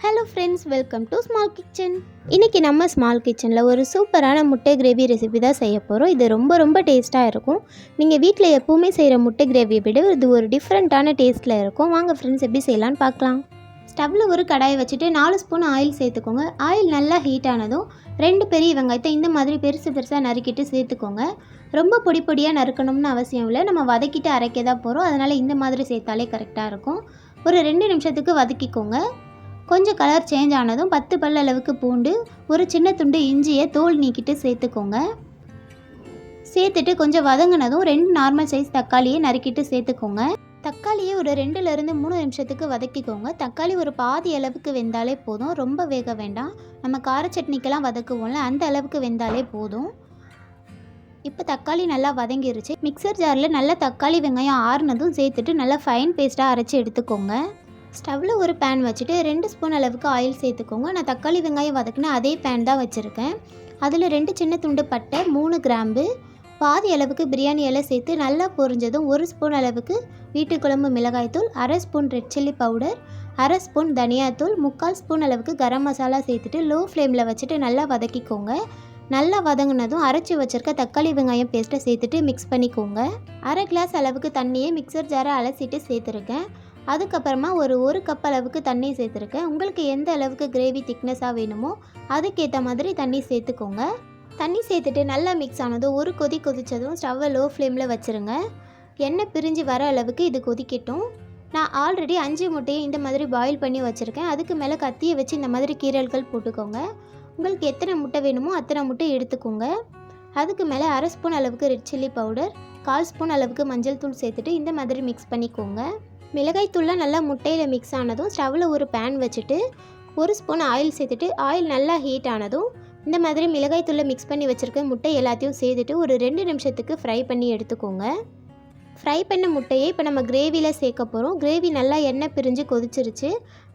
Hello friends, welcome to small kitchen. இன்றைக்கி நம்ம small கிச்சனில் ஒரு சூப்பரான முட்டை கிரேவி ரெசிபி தான் செய்ய போகிறோம். இது ரொம்ப டேஸ்ட்டாக இருக்கும். நீங்கள் வீட்டில் எப்போவுமே செய்கிற முட்டை கிரேவியை விட இது ஒரு டிஃப்ரெண்ட்டான டேஸ்ட்டில் இருக்கும். வாங்க ஃப்ரெண்ட்ஸ், எப்படி செய்யலான்னு பார்க்கலாம். ஸ்டவ்வில் ஒரு கடாயை வச்சுட்டு 4 ஸ்பூன் ஆயில் சேர்த்துக்கோங்க. ஆயில் நல்லா ஹீட் ஆனதும் 2 பெரிய வெங்காயத்தை இந்த மாதிரி பெருசாக நறுக்கிட்டு சேர்த்துக்கோங்க. ரொம்ப பொடியாக நறுக்கணும்னு அவசியம் இல்லை. நம்ம வதக்கிட்டு அரைக்க தான் போகிறோம். அதனால் இந்த மாதிரி சேர்த்தாலே கரெக்டாக இருக்கும். ஒரு 2 நிமிஷத்துக்கு வதக்கிக்கோங்க. கொஞ்சம் கலர் சேஞ்ச் ஆனதும் 10 பல் அளவுக்கு பூண்டு, ஒரு சின்ன துண்டு இஞ்சியை தோல் நீக்கிட்டு சேர்த்துக்கோங்க. சேர்த்துட்டு கொஞ்சம் வதங்கினதும் 2 நார்மல் சைஸ் தக்காளியை நறுக்கிட்டு சேர்த்துக்கோங்க. தக்காளியை ஒரு 2லேருந்து 3 நிமிஷத்துக்கு வதக்கிக்கோங்க. தக்காளி ஒரு பாதி அளவுக்கு வெந்தாலே போதும், ரொம்ப வேக வேண்டாம். நம்ம கார சட்னிக்கெல்லாம் வதக்குவோம்ல, அந்த அளவுக்கு வெந்தாலே போதும். இப்போ தக்காளி நல்லா வதங்கிருச்சு. மிக்சர் ஜாரில் நல்லா தக்காளி வெங்காயம் ஆறுனதும் சேர்த்துட்டு நல்லா ஃபைன் பேஸ்ட்டாக அரைச்சி எடுத்துக்கோங்க. ஸ்டவ்வில் ஒரு பேன் வச்சுட்டு 2 ஸ்பூன் அளவுக்கு ஆயில் சேர்த்துக்கோங்க. நான் தக்காளி வெங்காயம் வதக்கினா அதே பேன் தான் வச்சுருக்கேன். அதில் 2 சின்ன துண்டு பட்டை, 3 கிராம்பு, பாதி அளவுக்கு பிரியாணி இலை சேர்த்து நல்லா பொரிஞ்சதும் 1 ஸ்பூன் அளவுக்கு வீட்டு குழம்பு மிளகாய்த்தூள், 1/2 spoon red chilli powder, 1/2 spoon தனியாத்தூள், 3/4 ஸ்பூன் அளவுக்கு கரம் மசாலா சேர்த்துட்டு லோ ஃப்ளேமில் வச்சுட்டு நல்லா வதக்கிக்கோங்க. நல்லா வதங்கினதும் அரைச்சி வச்சுருக்க தக்காளி வெங்காயம் பேஸ்ட்டை சேர்த்துட்டு மிக்ஸ் பண்ணிக்கோங்க. 1/2 கிளாஸ் அளவுக்கு தண்ணியை மிக்சர் ஜாரை அலசிட்டு சேர்த்துருக்கேன். அதுக்கப்புறமா ஒரு கப் அளவுக்கு தண்ணி சேர்த்துருக்கேன். உங்களுக்கு எந்த அளவுக்கு கிரேவி திக்னஸாக வேணுமோ அதுக்கேற்ற மாதிரி தண்ணி சேர்த்துக்கோங்க. தண்ணி சேர்த்துட்டு நல்லா மிக்ஸ் ஆனதும் ஒரு கொதித்ததும் ஸ்டவ்வை லோ ஃப்ளேமில் வச்சுருங்க. எண்ணெய் பிரிஞ்சு வர அளவுக்கு இது கொதிக்கட்டும். நான் ஆல்ரெடி 5 முட்டையை இந்த மாதிரி பாயில் பண்ணி வச்சுருக்கேன். அதுக்கு மேலே கத்தியை வச்சு இந்த மாதிரி கீரல்கள் போட்டுக்கோங்க. உங்களுக்கு எத்தனை முட்டை வேணுமோ அத்தனை முட்டை எடுத்துக்கோங்க. அதுக்கு மேலே 1/2 ஸ்பூன் அளவுக்கு ரெட் சில்லி பவுடர், 1/4 ஸ்பூன் அளவுக்கு மஞ்சள் தூள் சேர்த்துட்டு இந்த மாதிரி மிக்ஸ் பண்ணிக்கோங்க. மிளகாய்த்தூள்லாம் நல்லா முட்டையில் மிக்ஸ் ஆனதும் ஸ்டவ்வில் ஒரு பேன் வச்சுட்டு 1 ஸ்பூன் ஆயில் சேர்த்துட்டு ஆயில் நல்லா ஹீட் ஆனதும் இந்த மாதிரி மிளகாய்த்தூளில் மிக்ஸ் பண்ணி வச்சுருக்க முட்டை எல்லாத்தையும் சேர்த்துட்டு ஒரு 2 நிமிஷத்துக்கு ஃப்ரை பண்ணி எடுத்துக்கோங்க. ஃப்ரை பண்ண முட்டையை இப்போ நம்ம கிரேவியில் சேர்க்க போகிறோம். கிரேவி நல்லா எண்ணெய் பிரிஞ்சு கொதிச்சிருச்சு.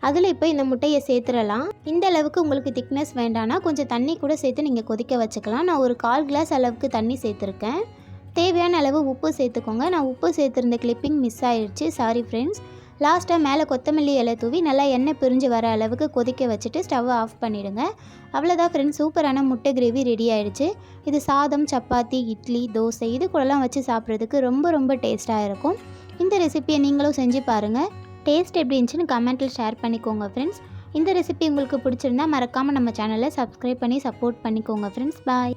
அதில் இப்போ இந்த முட்டையை சேர்த்துடலாம். இந்த அளவுக்கு உங்களுக்கு திக்னஸ் வேண்டானா கொஞ்சம் தண்ணி கூட சேர்த்து நீங்கள் கொதிக்க வச்சுக்கலாம். நான் ஒரு 1/4 கிளாஸ் அளவுக்கு தண்ணி சேர்த்துருக்கேன். தேவையான அளவு உப்பு சேர்த்துக்கோங்க. நான் உப்பு சேர்த்துருந்த கிளிப்பிங் மிஸ் ஆயிடுச்சு, சாரி ஃப்ரெண்ட்ஸ். லாஸ்ட்டாக மேலே கொத்தமல்லி இலை தூவி நல்லா எண்ணெய் பிரிஞ்சு வர அளவுக்கு கொதிக்க வச்சுட்டு ஸ்டவ்வை ஆஃப் பண்ணிவிடுங்க. அவ்வளோதான் ஃப்ரெண்ட்ஸ், சூப்பரான முட்டை கிரேவி ரெடி ஆகிடுச்சு. இது சாதம், சப்பாத்தி, இட்லி, தோசை இது கூடலாம் வச்சு சாப்பிட்றதுக்கு ரொம்ப டேஸ்ட்டாக இருக்கும். இந்த ரெசிபியை நீங்களும் செஞ்சு பாருங்கள். டேஸ்ட் எப்படி இருந்துச்சுன்னு கமெண்ட்டில் ஷேர் பண்ணிக்கோங்க ஃப்ரெண்ட்ஸ். இந்த ரெசிபி உங்களுக்கு பிடிச்சிருந்தா மறக்காமல் நம்ம சேனலை சப்ஸ்கிரைப் பண்ணி சப்போர்ட் பண்ணிக்கோங்க ஃப்ரெண்ட்ஸ். பாய்.